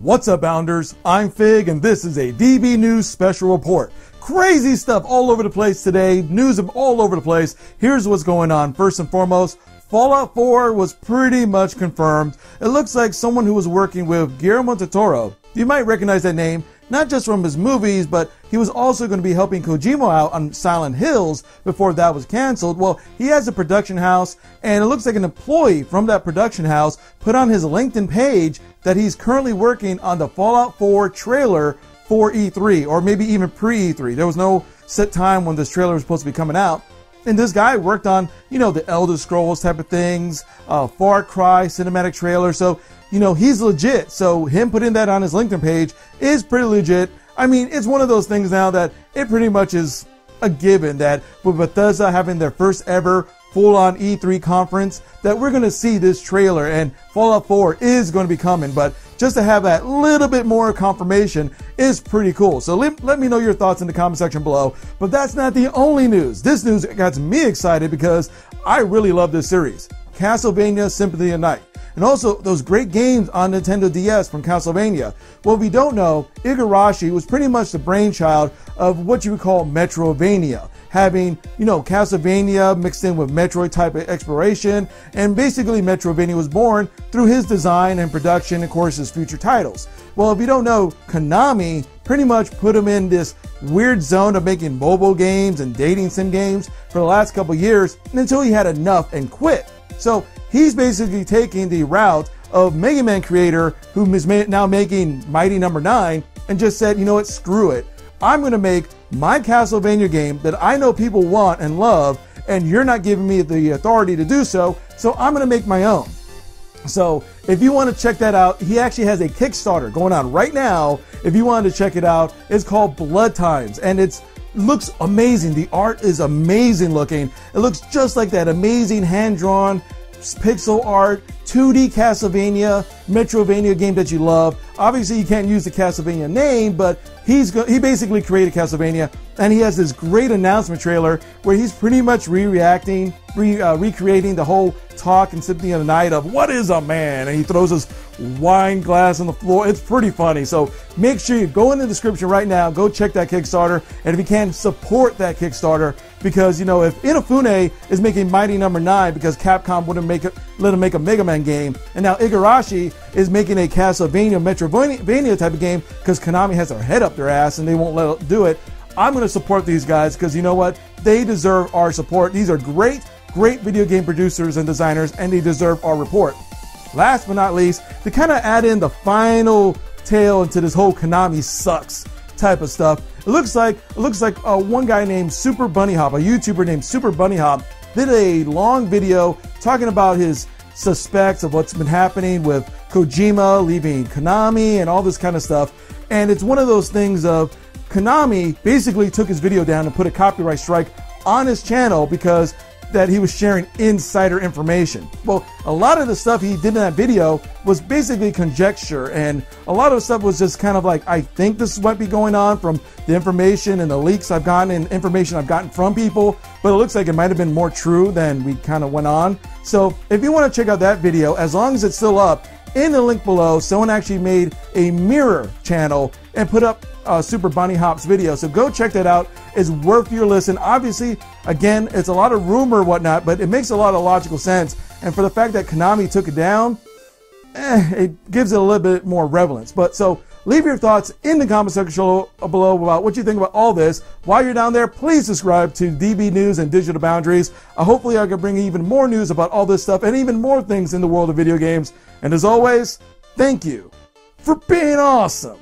What's up, Bounders? I'm Fig, and this is a DB News special report. Crazy stuff all over the place today, news all over the place. Here's what's going on. First and foremost, Fallout 4 was pretty much confirmed. It looks like someone who was working with Guillermo del Toro. You might recognize that name, not just from his movies, but he was also going to be helping Kojima out on Silent Hills before that was canceled. Well, he has a production house, and it looks like an employee from that production house put on his LinkedIn page that he's currently working on the Fallout 4 trailer for E3, or maybe even pre-E3. There was no set time when this trailer was supposed to be coming out. And this guy worked on, the Elder Scrolls type of things, Far Cry cinematic trailer. So, he's legit. So him putting that on his LinkedIn page is pretty legit. I mean, it's one of those things now that it pretty much is a given that with Bethesda having their first ever full-on E3 conference, that we're going to see this trailer, and Fallout 4 is going to be coming. But just to have that little bit more confirmation is pretty cool. So let me know your thoughts in the comment section below. But that's not the only news. This news got me excited because I really love this series. Castlevania Symphony of Night. And also those great games on Nintendo DS from Castlevania. Well, if you don't know, Igarashi was pretty much the brainchild of what you would call Metrovania. Having, Castlevania mixed in with Metroid type of exploration. And basically Metrovania was born through his design and production, and of course, his future titles. Well, if you don't know, Konami pretty much put him in this weird zone of making mobile games and dating sim games for the last couple years until he had enough and quit. So he's basically taking the route of Mega Man creator who is now making Mighty No. 9 and just said, you know what, screw it. I'm going to make my Castlevania game that I know people want and love, and you're not giving me the authority to do so, so I'm going to make my own. So if you want to check that out, he actually has a Kickstarter going on right now. If you wanted to check it out, it's called Bloodstained, and it looks amazing. The art is amazing looking. It looks just like that amazing hand-drawn pixel art 2D Castlevania Metrovania game that you love. Obviously you can't use the Castlevania name, but he basically created Castlevania, and he has this great announcement trailer where he's pretty much recreating the whole talk in Symphony of the Night of what is a man, and he throws his wine glass on the floor. It's pretty funny. So make sure you go in the description right now, go check that Kickstarter, and if you can, support that Kickstarter, because if Inafune is making Mighty No. 9 because Capcom wouldn't let him make a Mega Man game, and now Igarashi is making a Castlevania Metrovania type of game because Konami has their head up their ass and they won't let it do it, I'm going to support these guys because you know what? They deserve our support. These are great video game producers and designers, and they deserve our report. Last but not least, to kind of add in the final tail into this whole Konami sucks type of stuff, it looks like one guy named Super Bunny Hop, a YouTuber named Super Bunny Hop, did a long video talking about his suspects of what's been happening with Kojima leaving Konami and all this kind of stuff. And it's one of those things of Konami basically took his video down and put a copyright strike on his channel because that he was sharing insider information. Well, a lot of the stuff he did in that video was basically conjecture, and a lot of the stuff was just kind of like, I think this might be going on from the information and the leaks I've gotten and information I've gotten from people, but it looks like it might have been more true than we kind of went on. So if you want to check out that video, as long as it's still up, in the link below, someone actually made a mirror channel and put up Super Bunny Hop's video. So go check that out. It's worth your listen. Obviously, again, it's a lot of rumor and whatnot, but it makes a lot of logical sense. And for the fact that Konami took it down, it gives it a little bit more relevance. But so leave your thoughts in the comment section below about what you think about all this. While you're down there, please subscribe to DB News and Digital Boundaries. Hopefully I can bring you even more news about all this stuff and even more things in the world of video games. And as always, thank you for being awesome.